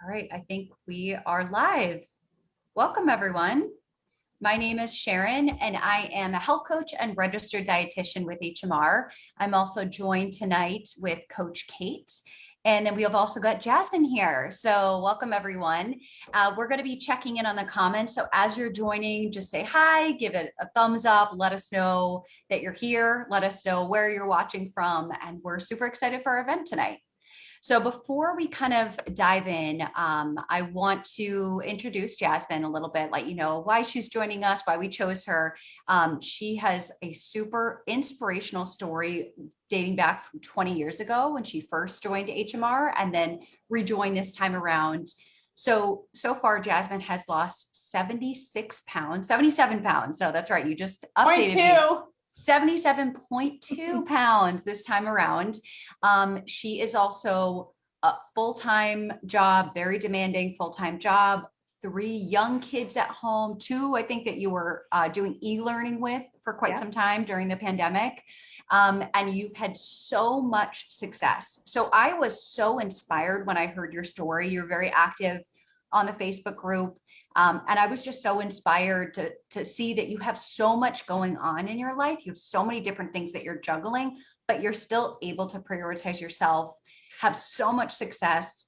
All right, I think we are live. Welcome, everyone. My name is Sharon, and I am a health coach and registered dietitian with HMR. I'm also joined tonight with Coach Kate. And then we have also got Jasmine here. So welcome, everyone. We're going to be checking in on the comments. So as you're joining, just say hi, give it a thumbs up, let us know that you're here, let us know where you're watching from. And we're super excited for our event tonight. So before we kind of dive in, I want to introduce Jasmine a little bit, let you know why she's joining us, why we chose her. She has a super inspirational story dating back from 20 years ago when she first joined HMR and then rejoined this time around. So far, Jasmine has lost 76 pounds, 77 pounds. No, that's right. You just updated me. 77.2 pounds this time around. She is also a full-time job, very demanding full-time job, 3 young kids at home, 2 I think that you were doing e-learning with for quite some time during the pandemic. And you've had so much success. So I was so inspired when I heard your story. You're very active on the Facebook group. And I was just so inspired to see that you have so much going on in your life. You have so many different things that you're juggling, but you're still able to prioritize yourself, have so much success,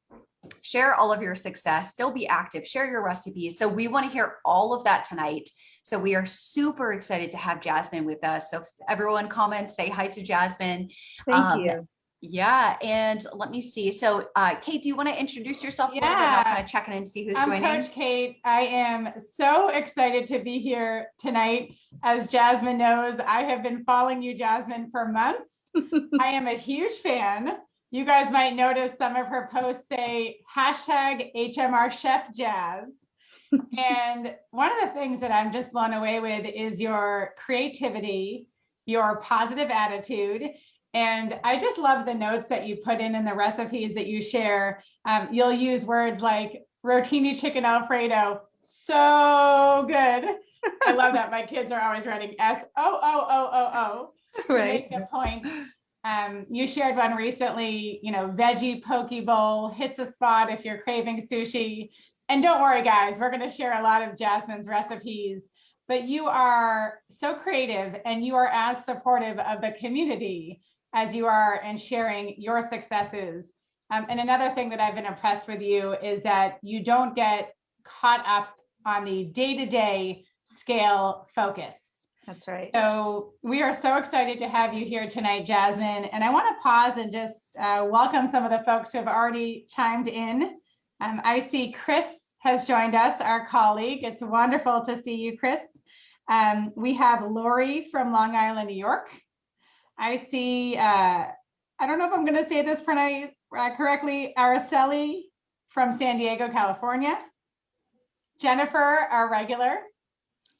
share all of your success, still be active, share your recipes. So we want to hear all of that tonight. So we are super excited to have Jasmine with us. So everyone comment, say hi to Jasmine. Thank you. Yeah, and let me see. So, Kate, do you want to introduce yourself a little bit? And I'll kind of check in and see who's joining. I'm Coach Kate. I am so excited to be here tonight. As Jasmine knows, I have been following you, Jasmine, for months. I am a huge fan. You guys might notice some of her posts say #HMRChefJazz. And one of the things that I'm just blown away with is your creativity, your positive attitude. And I just love the notes that you put in the recipes that you share. You'll use words like rotini chicken Alfredo, so good. I love that. My kids are always writing SOOOO to make the point. You shared one recently, veggie poke bowl hits a spot if you're craving sushi. And don't worry, guys, we're going to share a lot of Jasmine's recipes. But you are so creative and you are as supportive of the community as you are in sharing your successes. And another thing that I've been impressed with you is that you don't get caught up on the day-to-day scale focus. That's right. So we are so excited to have you here tonight, Jasmine. And I want to pause and just welcome some of the folks who have already chimed in. I see Chris has joined us, our colleague. It's wonderful to see you, Chris. We have Lori from Long Island, New York. I see, I don't know if I'm going to say this correctly, Araceli from San Diego, California. Jennifer, our regular.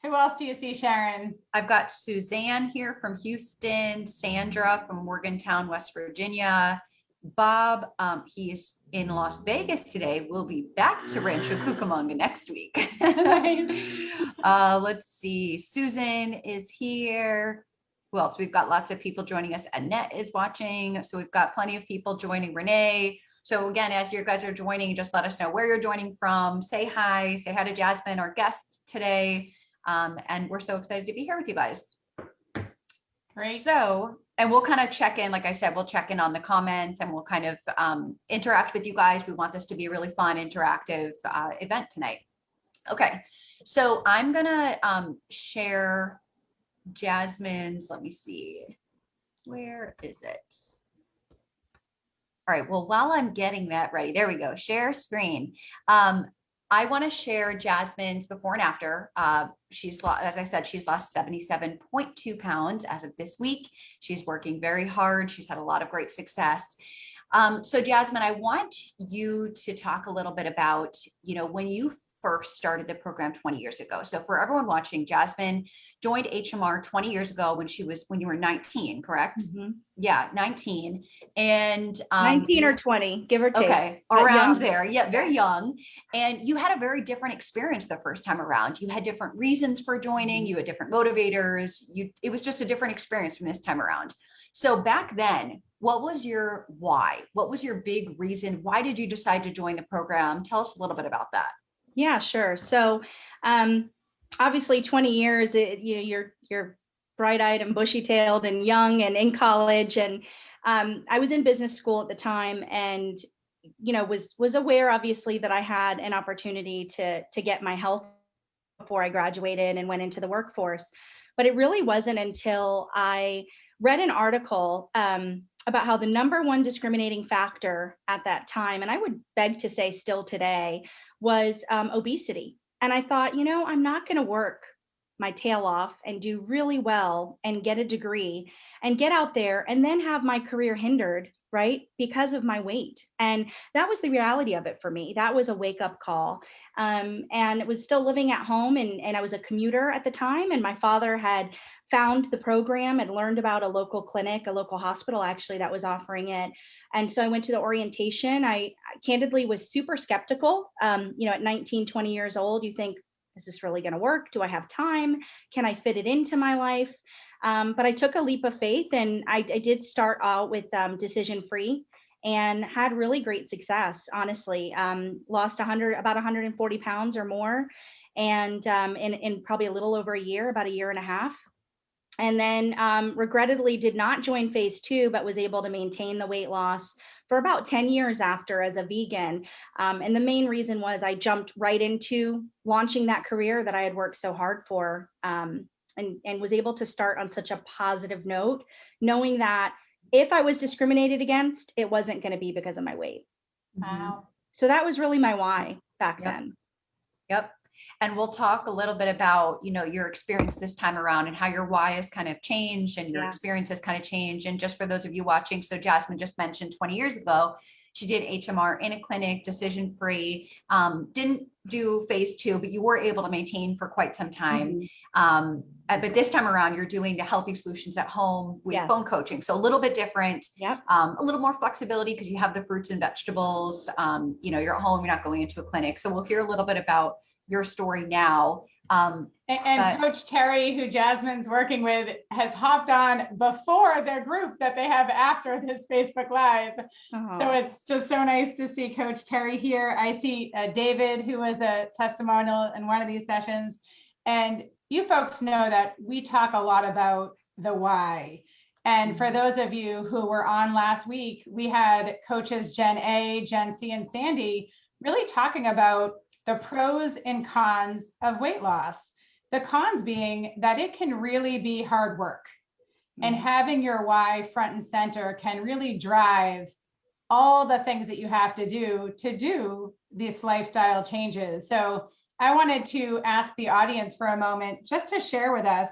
Who else do you see, Sharon? I've got Suzanne here from Houston, Sandra from Morgantown, West Virginia. Bob, he's in Las Vegas today. We'll be back to Rancho Cucamonga next week. Let's see. Susan is here. Who else? We've got lots of people joining us. Annette is watching. So we've got plenty of people joining. Renee. So again, as you guys are joining, just let us know where you're joining from. Say hi to Jasmine, our guest today. And we're so excited to be here with you guys. Great. So, and we'll kind of check in, like I said, we'll check in on the comments and we'll kind of interact with you guys. We want this to be a really fun, interactive event tonight. Okay, so I'm gonna share Jasmine's, let me see, where is it? All right, well, while I'm getting that ready, there we go, share screen. I want to share Jasmine's before and after. She's lost, as I said, she's lost 77.2 pounds as of this week. She's working very hard. She's had a lot of great success. So Jasmine, I want you to talk a little bit about, when you first started the program 20 years ago. So for everyone watching, Jasmine joined HMR 20 years ago when you were 19, correct? Mm-hmm. Yeah, 19. And 19 or 20, give or take. Okay, around there. Yeah, very young. And you had a very different experience the first time around. You had different reasons for joining, you had different motivators. It was just a different experience from this time around. So back then, what was your why? What was your big reason? Why did you decide to join the program? Tell us a little bit about that. Yeah, sure. So obviously 20 years, you're bright-eyed and bushy-tailed and young and in college. And I was in business school at the time, and was aware, obviously, that I had an opportunity to get my health before I graduated and went into the workforce. But it really wasn't until I read an article about how the number one discriminating factor at that time, and I would beg to say still today, was obesity. And I thought, I'm not going to work my tail off and do really well and get a degree and get out there and then have my career hindered, right, because of my weight. And that was the reality of it for me. That was a wake up call. And it was still living at home, and I was a commuter at the time. And my father had found the program and learned about a local clinic, a local hospital actually, that was offering it. And so I went to the orientation. I candidly was super skeptical. At 19, 20 years old, you think, is this really going to work? Do I have time? Can I fit it into my life? But I took a leap of faith, and I did start out with decision free and had really great success, honestly. Lost about 140 pounds or more, and in probably a little over a year, about a year and a half. And then regrettably did not join phase 2, but was able to maintain the weight loss for about 10 years after as a vegan. And the main reason was I jumped right into launching that career that I had worked so hard for, and was able to start on such a positive note, knowing that if I was discriminated against, it wasn't going to be because of my weight. Wow. So that was really my why back then. Yep. And we'll talk a little bit about, your experience this time around and how your why has kind of changed and your experience has kind of changed. And just for those of you watching, so Jasmine just mentioned 20 years ago, she did HMR in a clinic, decision free, didn't do phase 2, but you were able to maintain for quite some time. But this time around, you're doing the healthy solutions at home with phone coaching. So a little bit different, a little more flexibility because you have the fruits and vegetables. You're at home, you're not going into a clinic. So we'll hear a little bit about your story now. And Coach Terry, who Jasmine's working with, has hopped on before their group that they have after this Facebook Live. So it's just so nice to see Coach Terry here. I see David, who was a testimonial in one of these sessions. And you folks know that we talk a lot about the why. And for those of you who were on last week, we had coaches Jen A, Jen C, and Sandy really talking about the pros and cons of weight loss. The cons being that it can really be hard work, and having your why front and center can really drive all the things that you have to do these lifestyle changes. So I wanted to ask the audience for a moment just to share with us,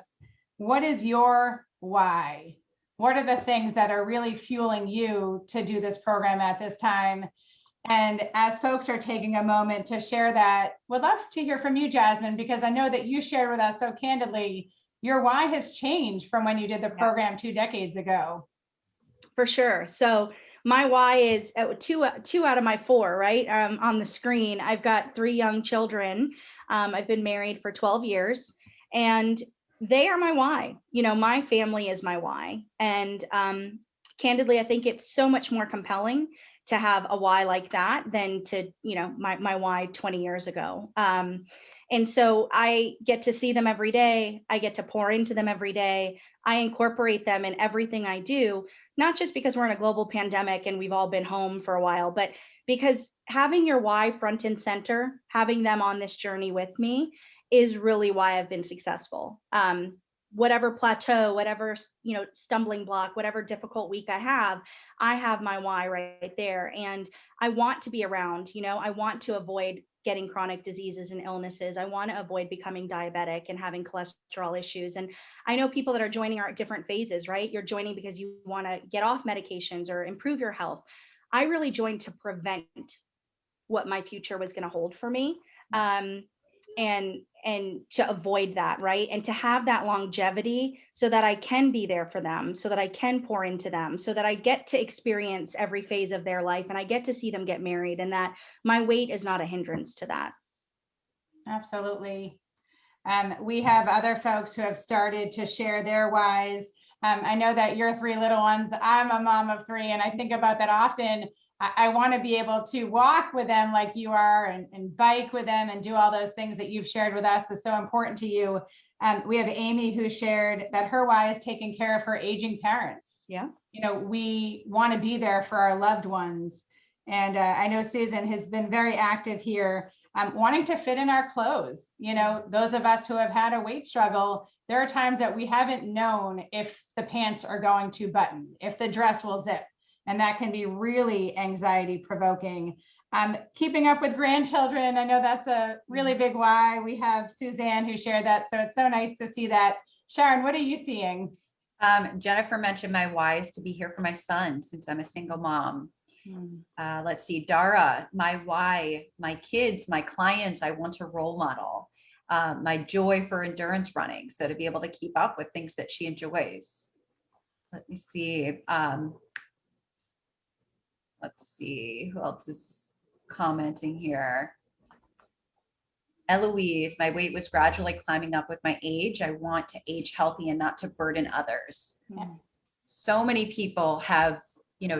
what is your why? What are the things that are really fueling you to do this program at this time? And as folks are taking a moment to share that, would love to hear from you, Jasmine, because I know that you shared with us so candidly, your why has changed from when you did the program 2 decades ago. For sure. So my why is two out of my 4, right? On the screen, I've got 3 young children. I've been married for 12 years, and they are my why. My family is my why. And candidly, I think it's so much more compelling to have a why like that than to, my why 20 years ago. And so I get to see them every day. I get to pour into them every day. I incorporate them in everything I do, not just because we're in a global pandemic and we've all been home for a while, but because having your why front and center, having them on this journey with me is really why I've been successful. Whatever plateau, whatever, stumbling block, whatever difficult week I have my why right there. And I want to be around, I want to avoid getting chronic diseases and illnesses. I want to avoid becoming diabetic and having cholesterol issues. And I know people that are joining are at different phases, right? You're joining because you want to get off medications or improve your health. I really joined to prevent what my future was going to hold for me. And to avoid that, right? And to have that longevity so that I can be there for them, so that I can pour into them, so that I get to experience every phase of their life and I get to see them get married, and that my weight is not a hindrance to that. Absolutely. We have other folks who have started to share their whys. I know that your three little ones, I'm a mom of three, and I think about that often. I want to be able to walk with them like you are, and bike with them and do all those things that you've shared with us is so important to you. We have Amy who shared that her why is taking care of her aging parents. Yeah. You know, we want to be there for our loved ones. And I know Susan has been very active here, wanting to fit in our clothes. You know, those of us who have had a weight struggle, there are times that we haven't known if the pants are going to button, if the dress will zip. And that can be really anxiety provoking. Keeping up with grandchildren, I know that's a really big why. We have Suzanne who shared that. So it's so nice to see that. Sharon, what are you seeing? Jennifer mentioned my why is to be here for my son since I'm a single mom. Let's see, Dara, my why, my kids, my clients, I want to role model. My joy for endurance running. So to be able to keep up with things that she enjoys. Let me see. Let's see who else is commenting here. Eloise, my weight was gradually climbing up with my age. I want to age healthy and not to burden others. Yeah. So many people have,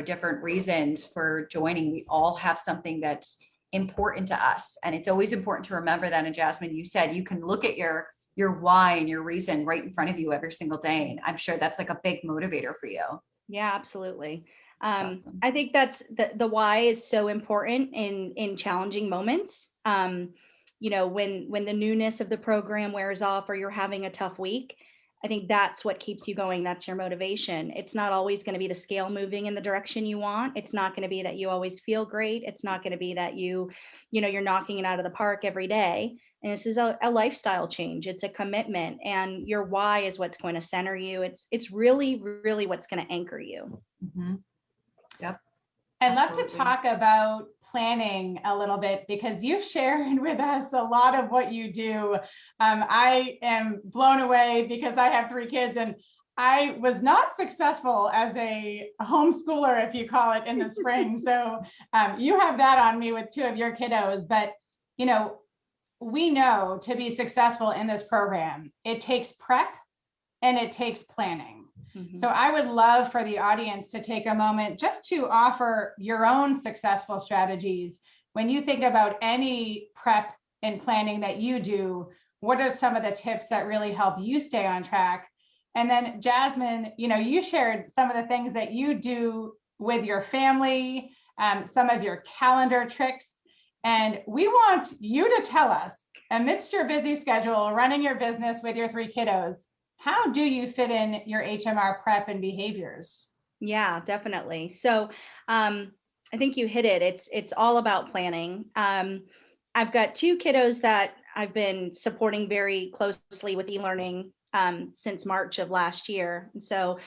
different reasons for joining. We all have something that's important to us. And it's always important to remember that. And Jasmine, you said you can look at your why and your reason right in front of you every single day. And I'm sure that's like a big motivator for you. Yeah, absolutely. Awesome. I think that's the why is so important in challenging moments. When the newness of the program wears off or you're having a tough week, I think that's what keeps you going. That's your motivation. It's not always going to be the scale moving in the direction you want. It's not going to be that you always feel great. It's not going to be that you're knocking it out of the park every day. And this is a lifestyle change. It's a commitment, and your why is what's going to center you. It's really, really what's going to anchor you. Mm-hmm. Yep. I'd love to Absolutely. talk about planning a little bit because you've shared with us a lot of what you do. I am blown away because I have three kids and I was not successful as a homeschooler, if you call it, in the spring. So you have that on me with two of your kiddos. But, we know to be successful in this program, it takes prep and it takes planning. Mm-hmm. So I would love for the audience to take a moment just to offer your own successful strategies. When you think about any prep and planning that you do, what are some of the tips that really help you stay on track? And then Jasmine, you shared some of the things that you do with your family, some of your calendar tricks. And we want you to tell us, amidst your busy schedule, running your business with your three kiddos, how do you fit in your HMR prep and behaviors? Yeah, definitely. So I think you hit it. It's all about planning. I've got two kiddos that I've been supporting very closely with e-learning since March of last year. And so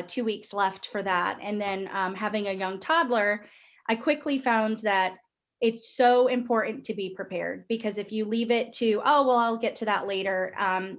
2 weeks left for that. And then having a young toddler, I quickly found that it's so important to be prepared, because if you leave it to, oh, well, I'll get to that later,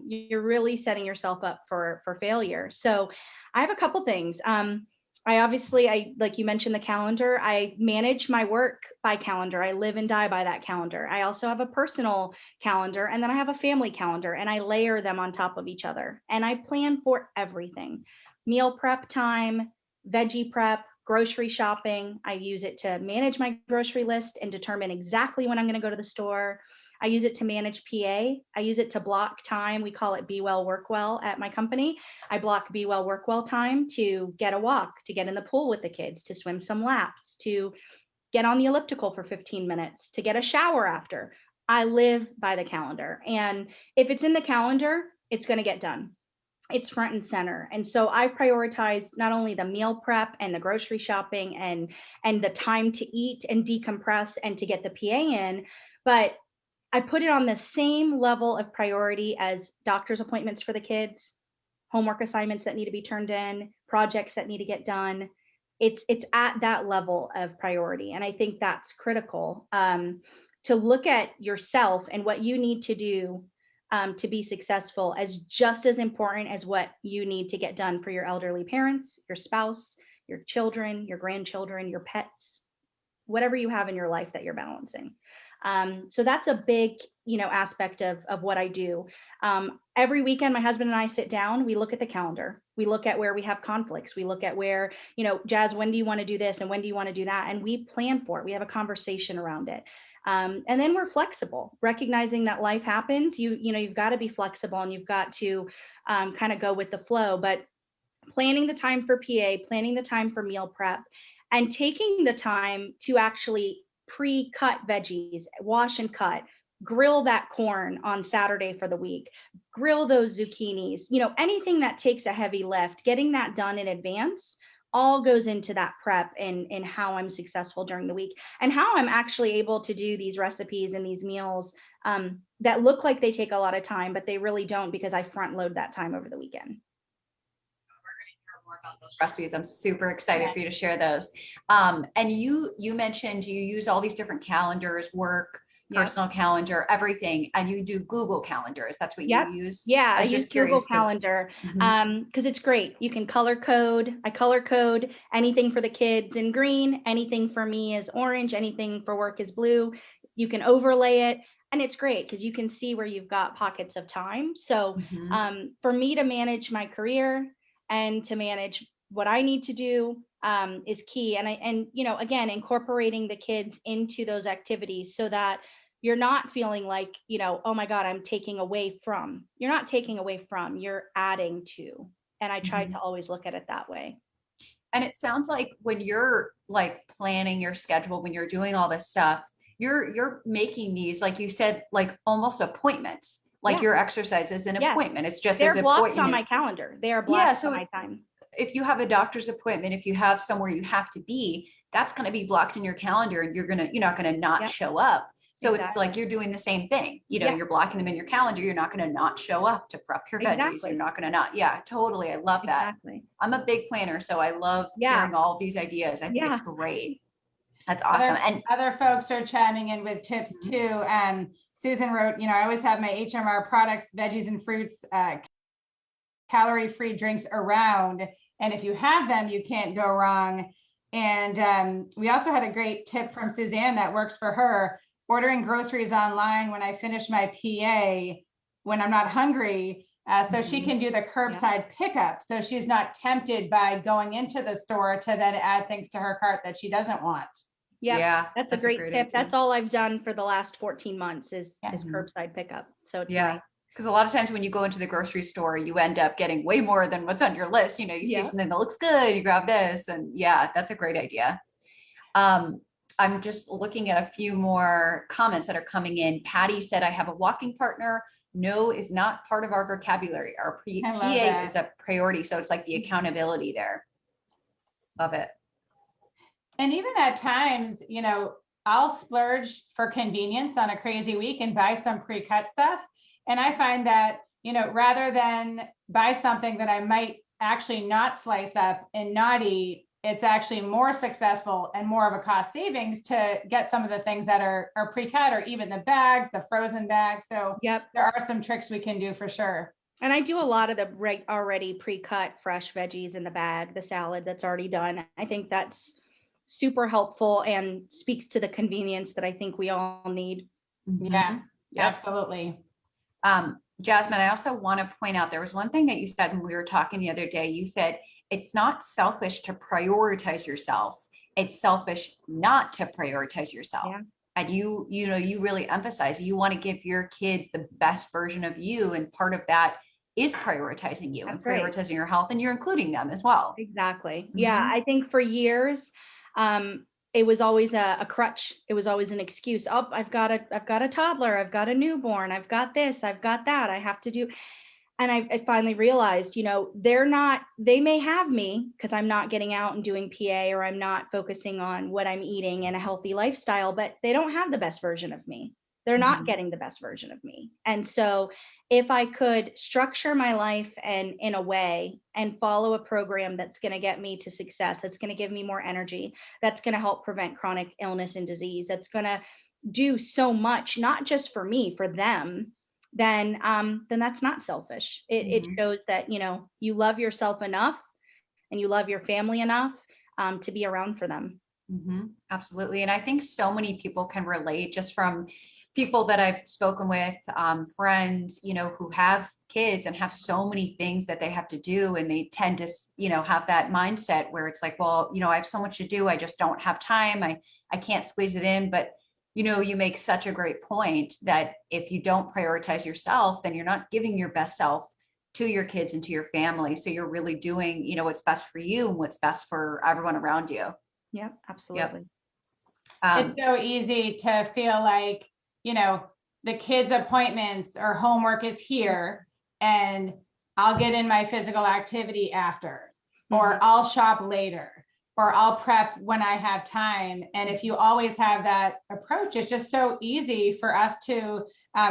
you're really setting yourself up for failure. So I have a couple things. I like you mentioned the calendar, I manage my work by calendar. I live and die by that calendar. I also have a personal calendar, and then I have a family calendar, and I layer them on top of each other. And I plan for everything: meal prep time, veggie prep, grocery shopping. I use it to manage my grocery list and determine exactly when I'm going to go to the store. I use it to manage PA. I use it to block time. We call it Be Well, Work Well at my company. I block Be Well, Work Well time to get a walk, to get in the pool with the kids, to swim some laps, to get on the elliptical for 15 minutes, to get a shower after. I live by the calendar. And if it's in the calendar, it's going to get done. It's front and center. And so I prioritize not only the meal prep and the grocery shopping and the time to eat and decompress and to get the PA in, but I put it on the same level of priority as doctor's appointments for the kids, homework assignments that need to be turned in, projects that need to get done. It's at that level of priority. And I think that's critical. to look at yourself and what you need to do to be successful as just as important as what you need to get done for your elderly parents, your spouse, your children, your grandchildren, your pets, whatever you have in your life that you're balancing. So that's a big, aspect of what I do. Every weekend, my husband and I sit down, we look at the calendar. We look at where we have conflicts. We look at where, Jazz, when do you want to do this? And when do you want to do that? And we plan for it. We have a conversation around it. And then we're flexible, recognizing that life happens. You've got to be flexible, and you've got to kind of go with the flow. But planning the time for PA, planning the time for meal prep, and taking the time to actually pre-cut veggies, wash and cut, grill that corn on Saturday for the week, grill those zucchinis, anything that takes a heavy lift, getting that done in advance all goes into that prep and how I'm successful during the week, and how I'm actually able to do these recipes and these meals that look like they take a lot of time, but they really don't, because I front load that time over the weekend. More about those recipes. I'm super excited for you to share those. And you mentioned you use all these different calendars, work, personal calendar, everything, and you do Google calendars. That's what you use? Yeah, I was use just curious Google Calendar because it's great. You can color code. I color code anything for the kids in green, anything for me is orange, anything for work is blue. You can overlay it. And it's great because you can see where you've got pockets of time. So for me to manage my career and to manage what I need to do is key. And again, incorporating the kids into those activities so that you're not feeling like, oh my God, I'm taking away from. You're not taking away from, you're adding to. And I try to always look at it that way. And it sounds like when you're like planning your schedule, when you're doing all this stuff, you're making these, like you said, like almost appointments. Like your exercise is an appointment. It's just They're as blocks important on my calendar. They are blocks on my time. If you have a doctor's appointment, if you have somewhere you have to be, that's going to be blocked in your calendar, and you're not going to not show up. So it's like you're doing the same thing. You're blocking them in your calendar. You're not going to not show up to prep your veggies. You're not going to not. Yeah, totally. I love that. I'm a big planner, so I love hearing all of these ideas. I think it's great. That's awesome. And other folks are chiming in with tips too. Susan wrote, I always have my HMR products, veggies and fruits, calorie-free drinks around. And if you have them, you can't go wrong. And we also had a great tip from Suzanne that works for her: ordering groceries online when I finish my PA, when I'm not hungry, so she can do the curbside pickup. So she's not tempted by going into the store to then add things to her cart that she doesn't want. Yeah, that's a great tip. Idea. That's all I've done for the last 14 months is curbside pickup. So it's nice. Because a lot of times when you go into the grocery store, you end up getting way more than what's on your list. You see something that looks good, you grab this, and that's a great idea. I'm just looking at a few more comments that are coming in. Patty said, I have a walking partner. No is not part of our vocabulary. Our PA is a priority. So it's like the accountability there. Love it. And even at times, I'll splurge for convenience on a crazy week and buy some pre-cut stuff. And I find that, rather than buy something that I might actually not slice up and not eat, it's actually more successful and more of a cost savings to get some of the things that are pre-cut, or even the bags, the frozen bags. So there are some tricks we can do for sure. And I do a lot of the already pre-cut fresh veggies in the bag, the salad that's already done. I think that's super helpful and speaks to the convenience that I think we all need. Yeah, absolutely. Jasmine, I also want to point out, there was one thing that you said when we were talking the other day. You said it's not selfish to prioritize yourself. It's selfish not to prioritize yourself. Yeah. And you really emphasize you want to give your kids the best version of you. And part of that is prioritizing you and prioritizing your health, and you're including them as well. Exactly. Yeah. I think for years, it was always a crutch. It was always an excuse. Oh, I've got a toddler. I've got a newborn. I've got this. I've got that. I have to do. And I finally realized, they may have me because I'm not getting out and doing PA, or I'm not focusing on what I'm eating and a healthy lifestyle, but they don't have the best version of me. They're not getting the best version of me. And so if I could structure my life and in a way and follow a program that's going to get me to success, that's going to give me more energy, that's going to help prevent chronic illness and disease, that's going to do so much, not just for me, for them, then that's not selfish. It Mhm. shows that, you love yourself enough and you love your family enough to be around for them. Absolutely. And I think so many people can relate just from people that I've spoken with, friends, who have kids and have so many things that they have to do. And they tend to, have that mindset where it's like, well, I have so much to do. I just don't have time. I can't squeeze it in. But, you make such a great point that if you don't prioritize yourself, then you're not giving your best self to your kids and to your family. So you're really doing, what's best for you and what's best for everyone around you. Yep, Yep. absolutely. It's so easy to feel like, you know, the kids' appointments or homework is here and I'll get in my physical activity after, or I'll shop later, or I'll prep when I have time. And if you always have that approach, it's just so easy for us to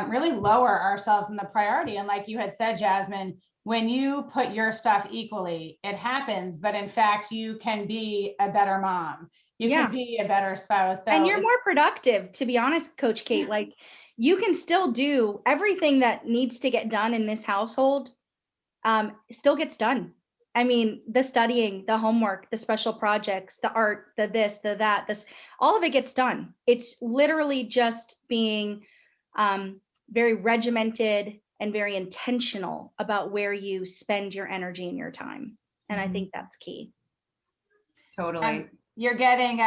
really lower ourselves in the priority. And like you had said, Jasmine, when you put your stuff equally, it happens. But in fact, you can be a better mom. You Yeah. can be a better spouse. So And you're more productive, to be honest, Coach Kate. Like, you can still do everything that needs to get done in this household, still gets done. I mean, the studying, the homework, the special projects, the art, the this, the that, this, all of it gets done. It's literally just being very regimented and very intentional about where you spend your energy and your time. And I think that's key. Totally. You're getting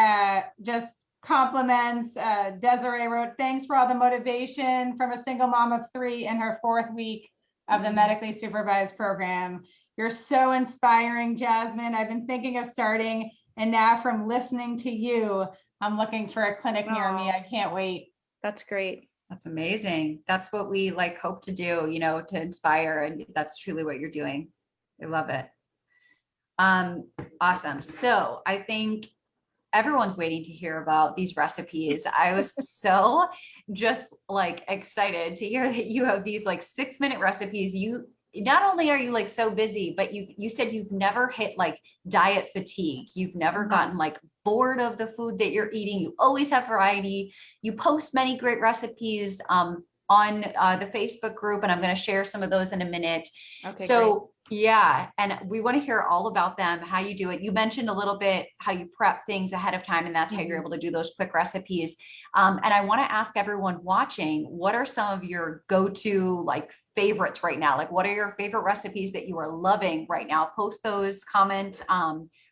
just compliments. Desiree wrote, thanks for all the motivation from a single mom of 3 in her 4th week of the medically supervised program. You're so inspiring, Jasmine. I've been thinking of starting, and now from listening to you, I'm looking for a clinic near me. I can't wait. That's great. That's amazing. That's what we hope to do, to inspire. And that's truly what you're doing. I love it. Awesome. So I think everyone's waiting to hear about these recipes. I was so just excited to hear that you have these 6-minute recipes. You not only are you so busy, but you said you've never hit diet fatigue. You've never gotten bored of the food that you're eating. You always have variety. You post many great recipes on the Facebook group, and I'm going to share some of those in a minute. Okay, so great. Yeah, and we want to hear all about them, how you do it. You mentioned a little bit how you prep things ahead of time, and that's how you're able to do those quick recipes. And I want to ask everyone watching, what are some of your go-to favorites right now? What are your favorite recipes that you are loving right now? Post those, comment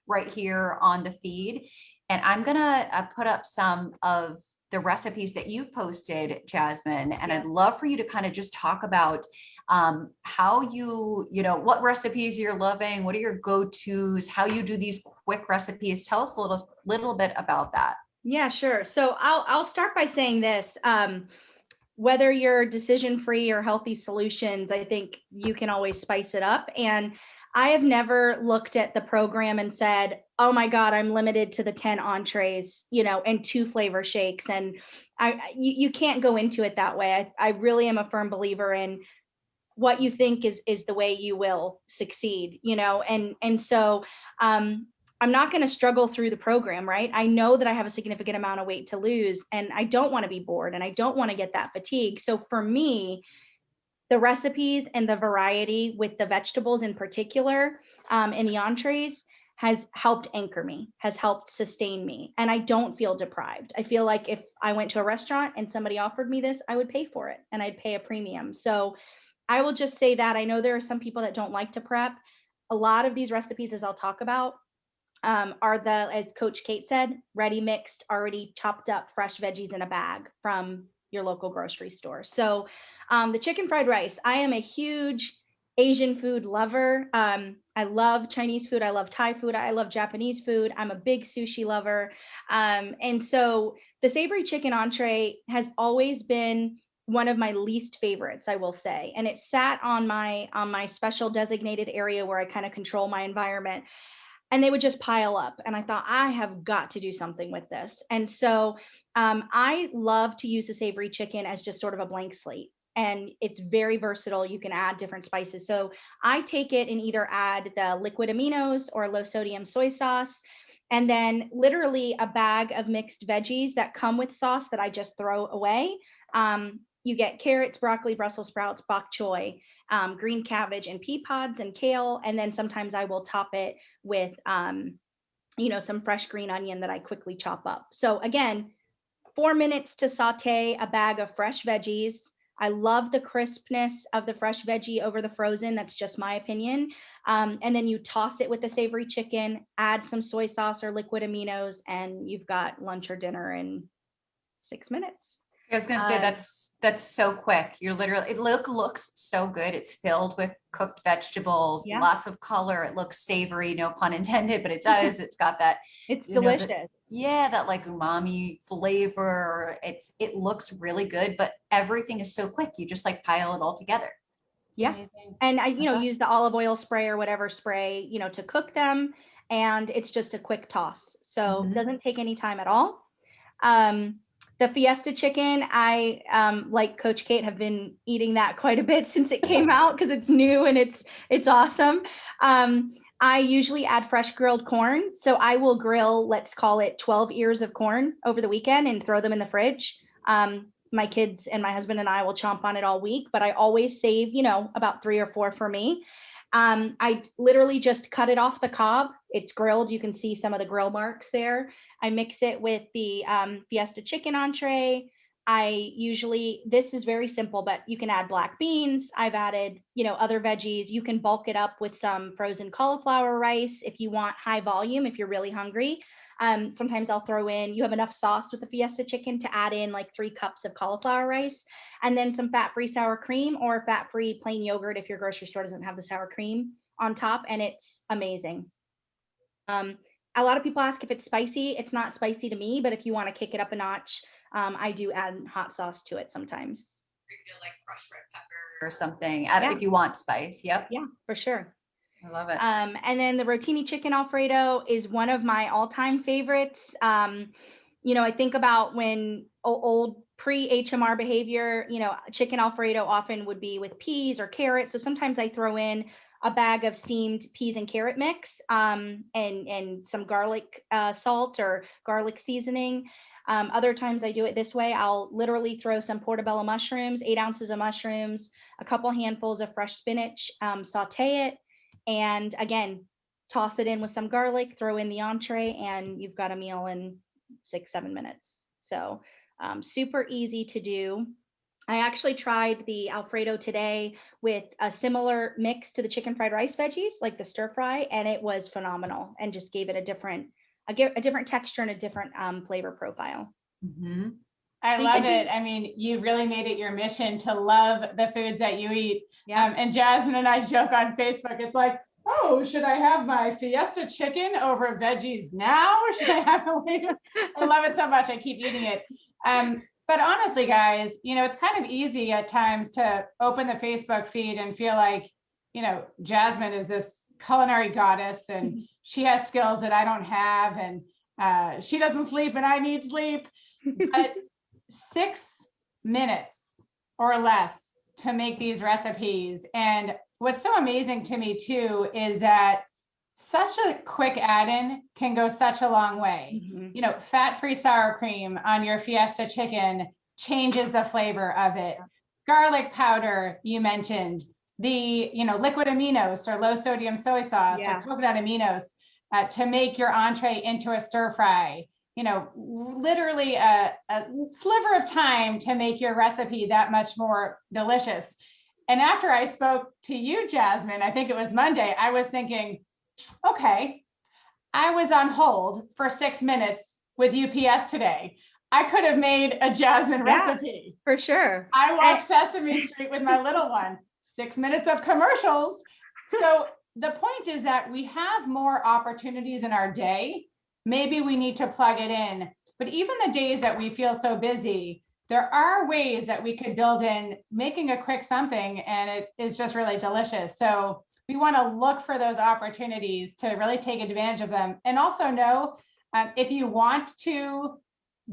right here on the feed. And I'm gonna put up some of the recipes that you've posted, Jasmine, and I'd love for you to kind of just talk about how what recipes you're loving, what are your go-tos, how you do these quick recipes. Tell us a little bit about that. Yeah, sure. So I'll start by saying this. Whether you're decision-free or healthy solutions, I think you can always spice it up. And I have never looked at the program and said, oh my God, I'm limited to the 10 entrees, and 2 flavor shakes. And you can't go into it that way. I really am a firm believer in what you think is the way you will succeed, and so I'm not going to struggle through the program, right? I know that I have a significant amount of weight to lose, and I don't want to be bored, and I don't want to get that fatigue. So for me, the recipes and the variety with the vegetables in particular, in the entrees, has helped anchor me, has helped sustain me. And I don't feel deprived. I feel like if I went to a restaurant and somebody offered me this, I would pay for it, and I'd pay a premium. So I will just say that I know there are some people that don't like to prep. A lot of these recipes, as I'll talk about, are as Coach Kate said, ready mixed, already chopped up fresh veggies in a bag from your local grocery store. So the chicken fried rice, I am a huge Asian food lover. I love Chinese food. I love Thai food. I love Japanese food. I'm a big sushi lover. And so the savory chicken entree has always been one of my least favorites, I will say. And it sat on my special designated area where I kind of control my environment. And they would just pile up. And I thought, I have got to do something with this. And so I love to use the savory chicken as just sort of a blank slate. And it's very versatile. You can add different spices. So I take it and either add the liquid aminos or low sodium soy sauce. and then literally a bag of mixed veggies that come with sauce that I just throw away. You get carrots, broccoli, Brussels sprouts, bok choy, green cabbage, and pea pods and kale. And then sometimes I will top it with, some fresh green onion that I quickly chop up. So again, 4 minutes to saute a bag of fresh veggies. I love the crispness of the fresh veggie over the frozen. That's just my opinion. And then you toss it with the savory chicken, add some soy sauce or liquid aminos, and you've got lunch or dinner in 6 minutes. I was going to say that's so quick. You're literally, it looks so good. It's filled with cooked vegetables, Yeah. lots of color. It looks savory, no pun intended, but it does. It's got that, It's you know, delicious. that like umami flavor. It looks really good, but everything is so quick. You just like pile it all together. Yeah. Amazing. And I, That's awesome. use the olive oil spray or whatever spray, to cook them. And it's just a quick toss. So it doesn't take any time at all. The Fiesta chicken, I, like Coach Kate, have been eating that quite a bit since it came out because it's new and it's awesome. I usually add fresh grilled corn. So I will grill, let's call it 12 ears of corn over the weekend and throw them in the fridge. My kids and my husband and I will chomp on it all week, but I always save, about 3 or 4 for me. I literally just cut it off the cob. It's grilled. You can see some of the grill marks there. I mix it with the Fiesta chicken entree. This is very simple, but you can add black beans. I've added, other veggies. You can bulk it up with some frozen cauliflower rice if you want high volume, if you're really hungry. Sometimes I'll throw in, you have enough sauce with the Fiesta chicken to add in like 3 cups of cauliflower rice, and then some fat-free sour cream or fat-free plain yogurt if your grocery store doesn't have the sour cream on top, and it's amazing. A lot of people ask if it's spicy. It's not spicy to me, but if you want to kick it up a notch, I do add hot sauce to it sometimes. Like crushed red pepper or something, Yeah. if you want spice. Yep. Yeah, for sure. I love it. And then the rotini chicken Alfredo is one of my all-time favorites. I think about when old pre-HMR behavior, chicken Alfredo often would be with peas or carrots. So sometimes I throw in a bag of steamed peas and carrot mix, and some garlic salt or garlic seasoning. Other times I do it this way. I'll literally throw some portobello mushrooms, 8 ounces of mushrooms, a couple handfuls of fresh spinach, saute it, and again, toss it in with some garlic, throw in the entree, and you've got a meal in 6-7 minutes. So super easy to do. I actually tried the Alfredo today with a similar mix to the chicken fried rice veggies, like the stir fry, and it was phenomenal and just gave it a different texture and a different flavor profile. Mm-hmm. I love it. I mean, you really made it your mission to love the foods that you eat. Yeah. And Jasmine and I joke on Facebook. It's like, oh, should I have my Fiesta chicken over veggies now? Or should I have it later? I love it so much. I keep eating it. But honestly, guys, it's kind of easy at times to open the Facebook feed and feel like, Jasmine is this culinary goddess and she has skills that I don't have, and she doesn't sleep and I need sleep. But 6 minutes or less to make these recipes. And what's so amazing to me too is that such a quick add-in can go such a long way. Mm-hmm. Fat-free sour cream on your Fiesta chicken changes the flavor of it. Garlic powder, you mentioned. The liquid aminos or low sodium soy sauce or coconut aminos to make your entree into a stir fry. Literally a sliver of time to make your recipe that much more delicious. And after I spoke to you, Jasmine, I think it was Monday, I was thinking, okay, I was on hold for 6 minutes with UPS today. I could have made a Jasmine recipe. For sure. I watched Sesame Street with my little one. 6 minutes of commercials. So the point is that we have more opportunities in our day. Maybe we need to plug it in. But even the days that we feel so busy, there are ways that we could build in making a quick something, and it is just really delicious. So we want to look for those opportunities to really take advantage of them. And also know if you want to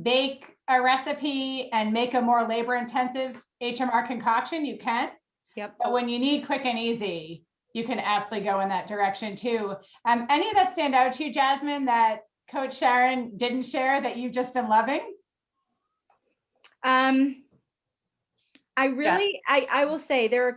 bake a recipe and make a more labor intensive HMR concoction, you can. Yep. But when you need quick and easy, you can absolutely go in that direction too. Any that stand out to you, Jasmine, that Coach Sharon didn't share that you've just been loving? I will say there are a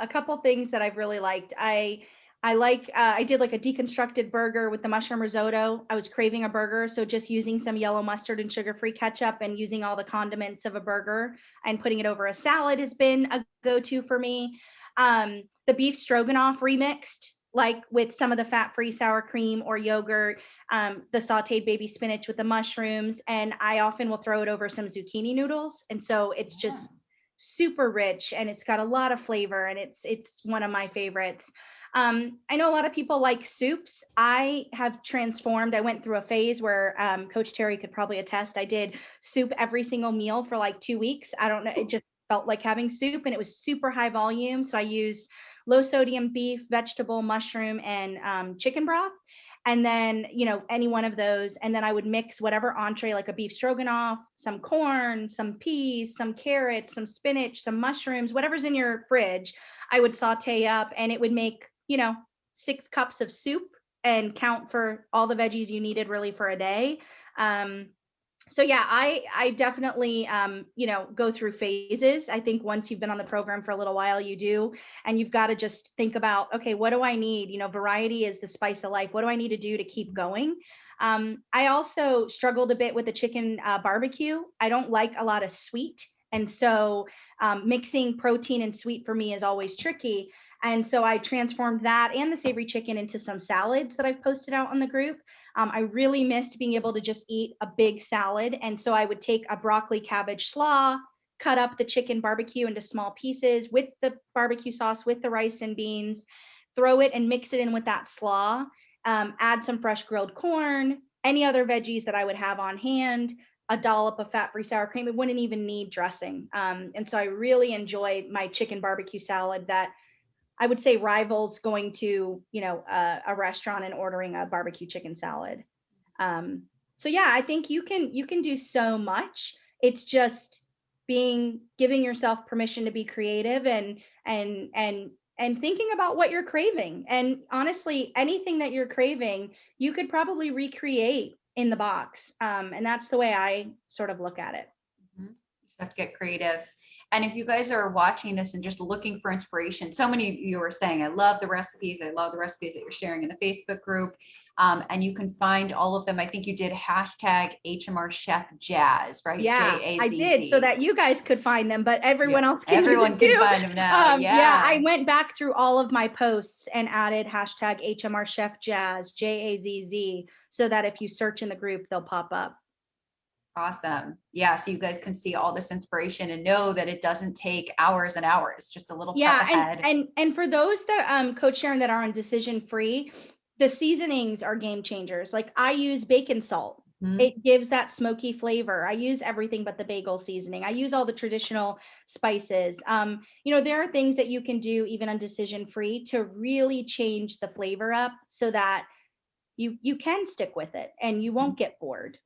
couple things that I've really liked. I did like a deconstructed burger with the mushroom risotto. I was craving a burger, so just using some yellow mustard and sugar-free ketchup and using all the condiments of a burger and putting it over a salad has been a go-to for me. The beef stroganoff remixed, like with some of the fat-free sour cream or yogurt, the sauteed baby spinach with the mushrooms, and I often will throw it over some zucchini noodles, and so it's just super rich and it's got a lot of flavor, and it's one of my favorites. I know a lot of people like soups. I have transformed. I went through a phase where Coach Terry could probably attest. I did soup every single meal for like 2 weeks. I don't know. It just felt like having soup, and it was super high volume. So I used low sodium beef, vegetable, mushroom, and chicken broth. And then, any one of those. And then I would mix whatever entree, like a beef stroganoff, some corn, some peas, some carrots, some spinach, some mushrooms, whatever's in your fridge, I would saute up, and it would make 6 cups of soup and count for all the veggies you needed really for a day. So yeah, I definitely go through phases. I think once you've been on the program for a little while, you do, and you've got to just think about, okay, what do I need? Variety is the spice of life. What do I need to do to keep going? I also struggled a bit with the chicken barbecue. I don't like a lot of sweet. And so mixing protein and sweet for me is always tricky. And so I transformed that and the savory chicken into some salads that I've posted out on the group. I really missed being able to just eat a big salad. And so I would take a broccoli cabbage slaw, cut up the chicken barbecue into small pieces with the barbecue sauce, with the rice and beans, throw it and mix it in with that slaw, add some fresh grilled corn, any other veggies that I would have on hand, a dollop of fat-free sour cream. It wouldn't even need dressing. And so I really enjoy my chicken barbecue salad that I would say rivals going to, a restaurant and ordering a barbecue chicken salad. So yeah, I think you can do so much. It's just giving yourself permission to be creative and thinking about what you're craving. And honestly, anything that you're craving, you could probably recreate in the box. And that's the way I sort of look at it. You have to get creative. And if you guys are watching this and just looking for inspiration, so many of you are saying, I love the recipes. I love the recipes that you're sharing in the Facebook group. And you can find all of them. I think you did hashtag HMR Chef Jazz, right? Yeah, J-A-Z-Z. I did, so that you guys could find them, but everyone else can. Everyone can find them now. Yeah, I went back through all of my posts and added hashtag HMR Chef Jazz, Jazz, so that if you search in the group, they'll pop up. Awesome. Yeah. So you guys can see all this inspiration and know that it doesn't take hours and hours, just a little prep ahead. And for those that Coach Sharon that are on decision free, the seasonings are game changers. Like I use bacon salt. Mm-hmm. It gives that smoky flavor. I use everything but the bagel seasoning. I use all the traditional spices. There are things that you can do even on decision free to really change the flavor up so that you can stick with it and you won't get bored.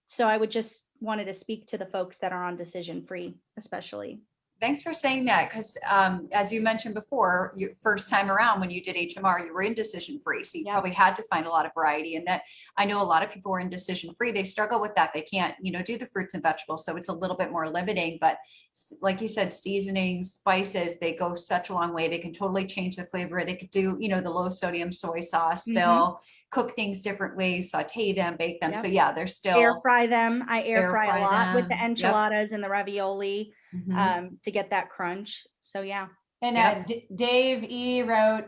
So I would just wanted to speak to the folks that are on decision free, especially. Thanks for saying that, because as you mentioned before, your first time around when you did HMR, you were indecision free. So you probably had to find a lot of variety. And that I know a lot of people are indecision free. They struggle with that. They can't, do the fruits and vegetables. So it's a little bit more limiting. But like you said, seasonings, spices, they go such a long way. They can totally change the flavor. They could do, the low sodium soy sauce still. Cook things different ways, saute them, bake them. Yep. So yeah, they're still air fry them. I air fry a lot with the enchiladas and the ravioli to get that crunch. So yeah. And Dave E wrote,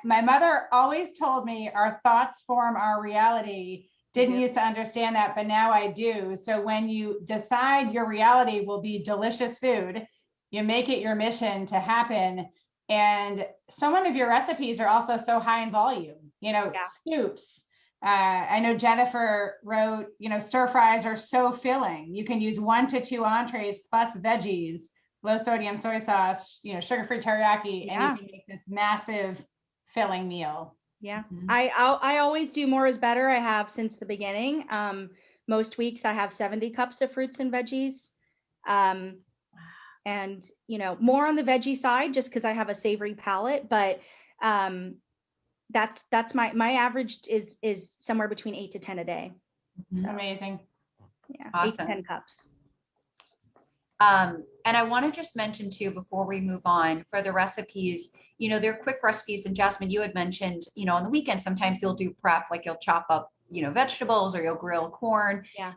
my mother always told me our thoughts form our reality. Didn't used to understand that, but now I do. So when you decide your reality will be delicious food, you make it your mission to happen. And so many of your recipes are also so high in volume, soups. I know Jennifer wrote, stir fries are so filling. You can use 1 to 2 entrees plus veggies, low sodium soy sauce, sugar-free teriyaki, and you can make this massive filling meal. Yeah. I always do more is better. I have since the beginning. Most weeks I have 70 cups of fruits and veggies. And, more on the veggie side, just because I have a savory palate, but That's my average is somewhere between 8 to 10 a day. So Amazing. yeah, 8 to Awesome. 10 cups. And I want to just mention too, before we move on, for the recipes, they're quick recipes. And Jasmine, you had mentioned, on the weekend, sometimes you'll do prep, like you'll chop up, vegetables or you'll grill corn. Yeah.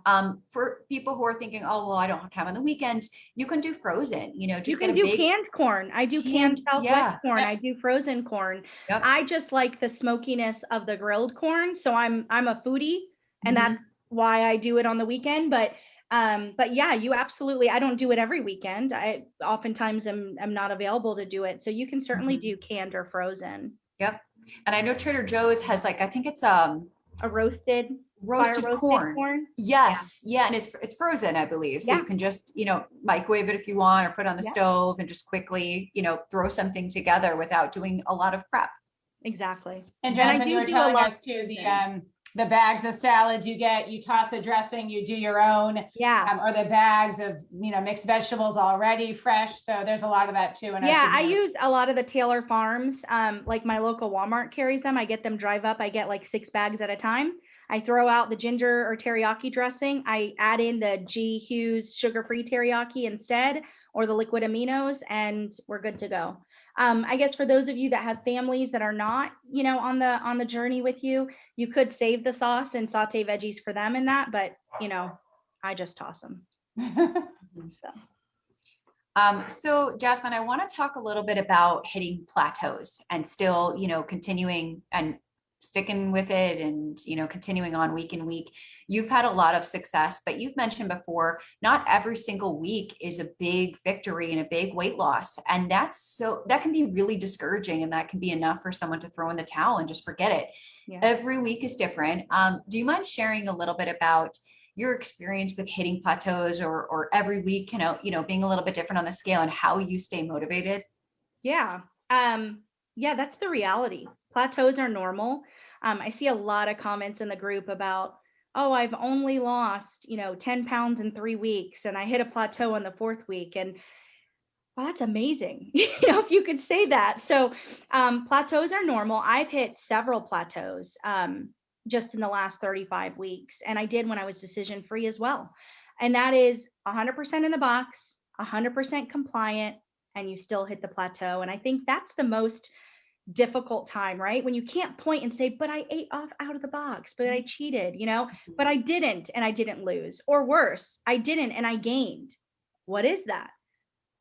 For people who are thinking, oh, well, I don't have time on the weekend, you can do frozen, You just can get a do big canned corn. I do canned Southwest yeah. corn. I do frozen corn. Yep. I just like the smokiness of the grilled corn. So I'm a foodie, and Mhm. that's why I do it on the weekend. But yeah, you absolutely, I don't do it every weekend. I oftentimes am not available to do it. So you can certainly Mhm. do canned or frozen. Yep. And I know Trader Joe's has I think it's A roasted, fire roasted roasted corn. corn. Yes. Yeah. And it's frozen, I believe. So Yeah. you can just, microwave it if you want, or put it on the Yeah. stove and just quickly, throw something together without doing a lot of prep. Exactly. And And I Jasmine, you do were do a telling lot us too, of the bags of salads you get, you toss a dressing, you do your own, yeah. or the bags of, mixed vegetables already fresh. So there's a lot of that too in our Yeah, I supermarkets. use a lot of the Taylor Farms. Like my local Walmart carries them. I get them drive up. I get like 6 bags at a time. I throw out the ginger or teriyaki dressing. I add in the G. Hughes sugar-free teriyaki instead, or the liquid aminos, and we're good to go. I guess for those of you that have families that are not, on the journey with you, you could save the sauce and saute veggies for them in that, but I just toss them. So. So Jasmine, I want to talk a little bit about hitting plateaus and still, continuing and sticking with it and, continuing on week in week. You've had a lot of success, but you've mentioned before, not every single week is a big victory and a big weight loss. And that can be really discouraging, and that can be enough for someone to throw in the towel and just forget it. Yeah. Every week is different. Do you mind sharing a little bit about your experience with hitting plateaus, or every week, being a little bit different on the scale, and how you stay motivated? Yeah. Yeah, that's the reality. Plateaus are normal. I see a lot of comments in the group about, oh, I've only lost, 10 pounds in 3 weeks and I hit a plateau on the 4th week. And well, that's amazing. If you could say that. So plateaus are normal. I've hit several plateaus just in the last 35 weeks. And I did when I was decision free as well. And that is 100% in the box, 100% compliant, and you still hit the plateau. And I think that's the most difficult time, right? When you can't point and say, but I ate off out of the box, but I cheated, but I didn't and I didn't lose. Or worse, I didn't and I gained. What is that?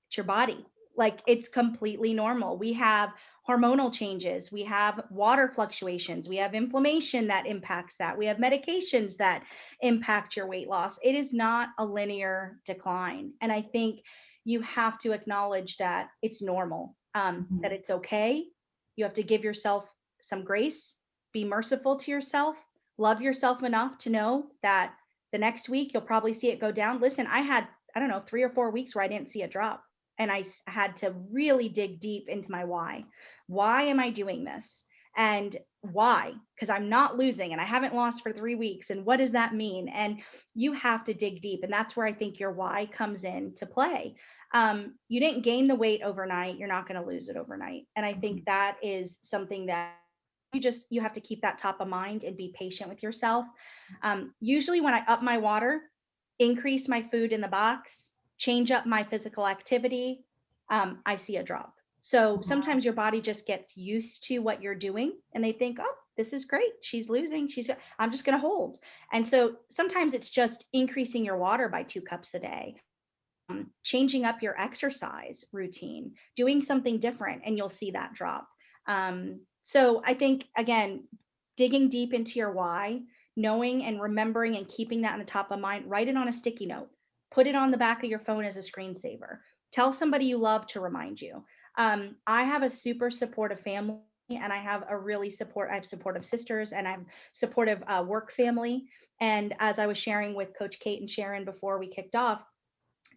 It's your body. Like, it's completely normal. We have hormonal changes, we have water fluctuations, we have inflammation that impacts that, we have medications that impact your weight loss. It is not a linear decline. And I think you have to acknowledge that it's normal, that it's okay. You have to give yourself some grace, be merciful to yourself, love yourself enough to know that the next week you'll probably see it go down. Listen, I had, I don't know, 3 or 4 weeks where I didn't see a drop. And I had to really dig deep into my why. Why am I doing this? And why? Because I'm not losing and I haven't lost for 3 weeks. And what does that mean? And you have to dig deep. And that's where I think your why comes into play. You didn't gain the weight overnight. You're not going to lose it overnight. And I think that is something that you have to keep that top of mind and be patient with yourself. Usually when I up my water, increase my food in the box, change up my physical activity, I see a drop. So sometimes your body just gets used to what you're doing and they think, oh, this is great. She's losing. I'm just going to hold. And so sometimes it's just increasing your water by 2 cups a day, changing up your exercise routine, doing something different, and you'll see that drop. So I think, again, digging deep into your why, knowing and remembering and keeping that in the top of mind, write it on a sticky note, put it on the back of your phone as a screensaver, tell somebody you love to remind you. I have a super supportive family, and I have I have supportive sisters, and I have supportive work family. And as I was sharing with Coach Kate and Sharon before we kicked off,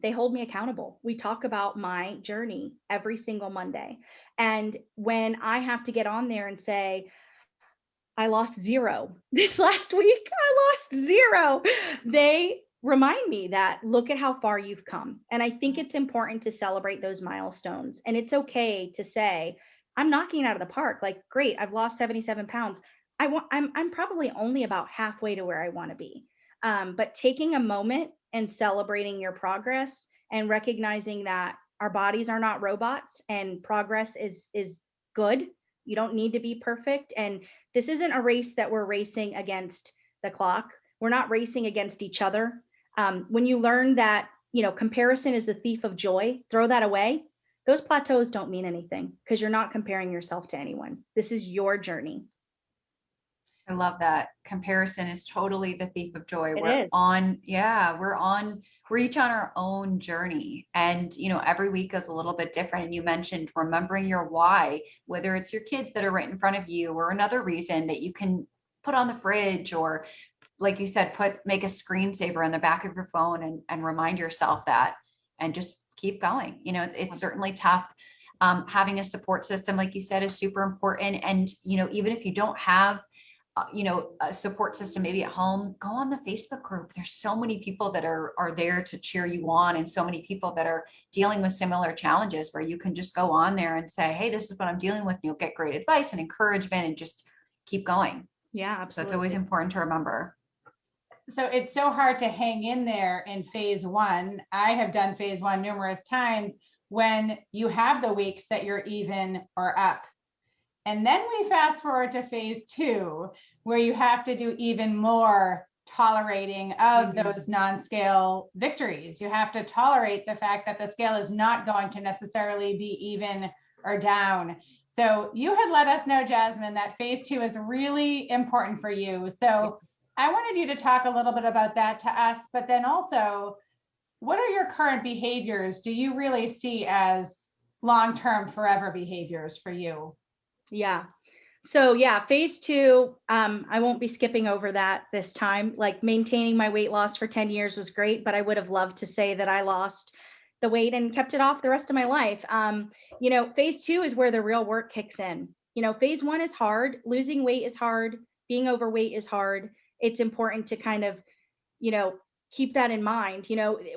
they hold me accountable. We talk about my journey every single Monday. And when I have to get on there and say, I lost 0 this last week, I lost 0, they remind me that look at how far you've come. And I think it's important to celebrate those milestones. And it's okay to say, I'm knocking it out of the park. Like, great, I've lost 77 pounds. I'm probably only about halfway to where I want to be. But taking a moment and celebrating your progress and recognizing that our bodies are not robots and progress is good. You don't need to be perfect. And this isn't a race that we're racing against the clock. We're not racing against each other. When you learn that, comparison is the thief of joy, throw that away. Those plateaus don't mean anything because you're not comparing yourself to anyone. This is your journey. I love that. Comparison is totally the thief of joy. It We're is. on, yeah, we're each on our own journey. And, every week is a little bit different. And you mentioned remembering your why, whether it's your kids that are right in front of you or another reason that you can put on the fridge, or like you said, make a screensaver on the back of your phone and remind yourself that, and just keep going. It's certainly tough. Having a support system, like you said, is super important. And, even if you don't have a support system maybe at home, go on the Facebook group. There's so many people that are there to cheer you on, and so many people that are dealing with similar challenges, where you can just go on there and say, hey, this is what I'm dealing with. And you'll get great advice and encouragement and just keep going. Yeah, absolutely. So it's always important to remember. So it's so hard to hang in there in phase one. I have done phase one numerous times when you have the weeks that you're even or up. And then we fast forward to phase two, where you have to do even more tolerating of those non-scale victories. You have to tolerate the fact that the scale is not going to necessarily be even or down. So you had let us know, Jasmine, that phase two is really important for you. So I wanted you to talk a little bit about that to us, but then also, what are your current behaviors do you really see as long-term forever behaviors for you? Yeah. So yeah, phase two, I won't be skipping over that this time. Like, maintaining my weight loss for 10 years was great, but I would have loved to say that I lost the weight and kept it off the rest of my life. Phase two is where the real work kicks in. Phase one is hard. Losing weight is hard. Being overweight is hard. It's important to kind of, you know, keep that in mind.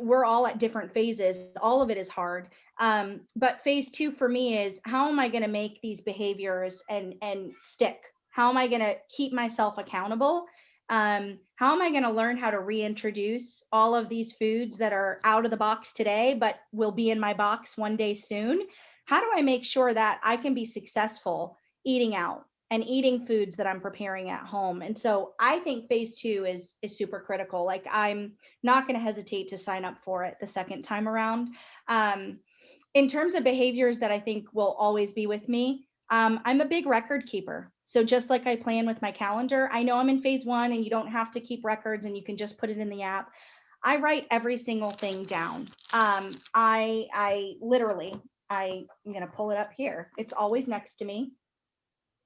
We're all at different phases. All of it is hard. But phase two for me is, how am I going to make these behaviors and stick? How am I going to keep myself accountable? How am I going to learn how to reintroduce all of these foods that are out of the box today, but will be in my box one day soon? How do I make sure that I can be successful eating out and eating foods that I'm preparing at home? And so I think phase two is super critical. Like, I'm not going to hesitate to sign up for it the second time around. In terms of behaviors that I think will always be with me, I'm a big record keeper. So just like I plan with my calendar, I know I'm in phase one and you don't have to keep records and you can just put it in the app. I write every single thing down. I literally, I'm going to pull it up here. It's always next to me.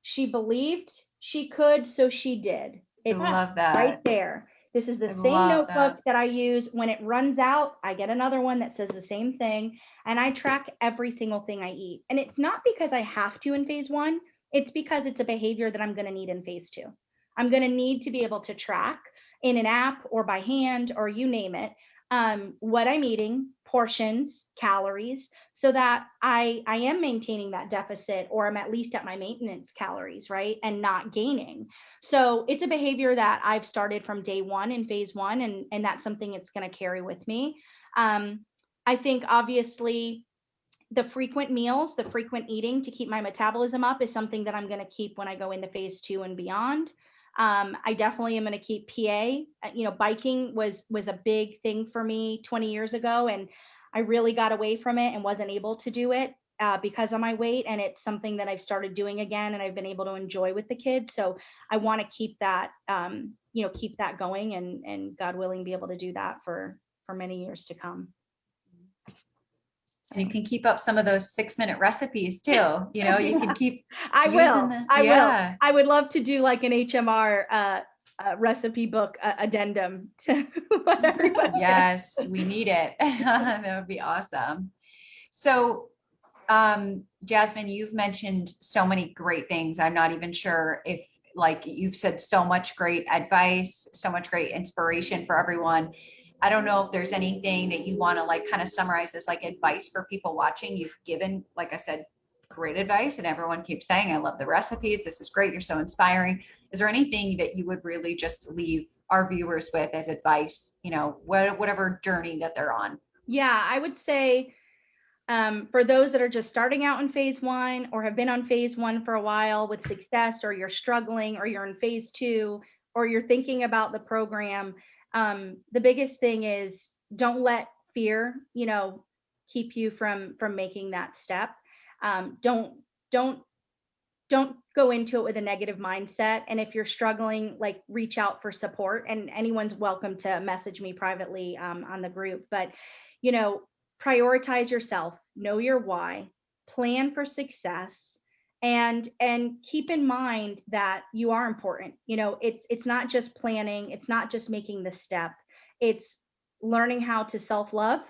She believed she could, so she did. It's I love that. right there. This is the same notebook that I use. When it runs out, I get another one that says the same thing. And I track every single thing I eat. And it's not because I have to in phase one. It's because it's a behavior that I'm going to need in phase two. I'm going to need to be able to track in an app or by hand or you name it, what I'm eating, portions, calories, so that I am maintaining that deficit, or I'm at least at my maintenance calories, right? And not gaining. So it's a behavior that I've started from day one in phase one, and that's something it's going to carry with me. I think obviously the frequent meals, the frequent eating to keep my metabolism up is something that I'm going to keep when I go into phase two and beyond. I definitely am going to keep PA. Biking was a big thing for me 20 years ago, and I really got away from it and wasn't able to do it because of my weight. And it's something that I've started doing again, and I've been able to enjoy with the kids. So I want to keep that, keep that going, and God willing, be able to do that for many years to come. And you can keep up some of those 6-minute recipes too. You can keep. I would love to do like an HMR recipe book addendum to what everybody. Yes, we need it. That would be awesome. So, Jasmine, you've mentioned so many great things. I'm not even sure if, like, you've said so much great advice, so much great inspiration for everyone. I don't know if there's anything that you want to like kind of summarize as like advice for people watching. You've given, like I said, great advice. And everyone keeps saying, I love the recipes. This is great. You're so inspiring. Is there anything that you would really just leave our viewers with as advice, whatever journey that they're on? Yeah, I would say for those that are just starting out in phase one or have been on phase one for a while with success, or you're struggling, or you're in phase two, or you're thinking about the program, the biggest thing is don't let fear, keep you from making that step. Don't don't go into it with a negative mindset. And if you're struggling, like, reach out for support. And anyone's welcome to message me privately on the group. But you know, prioritize yourself, know your why, plan for success, and keep in mind that you are important. It's not just planning, it's not just making the step, it's learning how to self-love,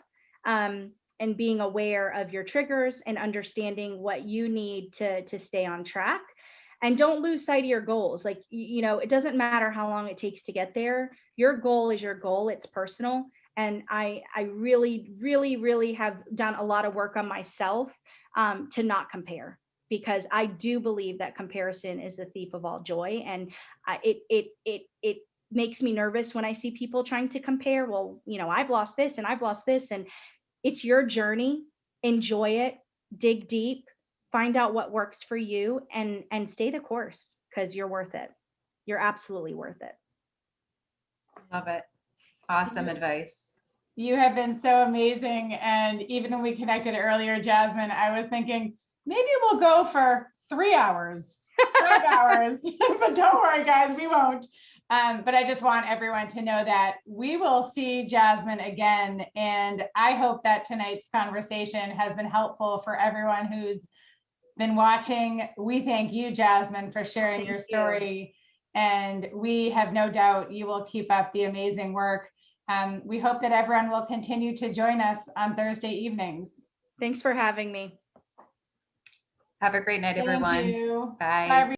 and being aware of your triggers and understanding what you need to stay on track. And don't lose sight of your goals. Like, it doesn't matter how long it takes to get there. Your goal is your goal, it's personal. And I really, really, really have done a lot of work on myself to not compare, because I do believe that comparison is the thief of all joy. And it makes me nervous when I see people trying to compare. Well, I've lost this and I've lost this, and it's your journey. Enjoy it, dig deep, find out what works for you, and stay the course, because you're worth it. You're absolutely worth it. Love it. Awesome advice. You have been so amazing. And even when we connected earlier, Jasmine, I was thinking maybe we'll go for 3 hours, 5 hours, but don't worry, guys, we won't. But I just want everyone to know that we will see Jasmine again. And I hope that tonight's conversation has been helpful for everyone who's been watching. We thank you, Jasmine, for sharing your story. And we have no doubt you will keep up the amazing work. We hope that everyone will continue to join us on Thursday evenings. Thanks for having me. Have a great night, everyone. Thank you. Bye. Bye, everyone.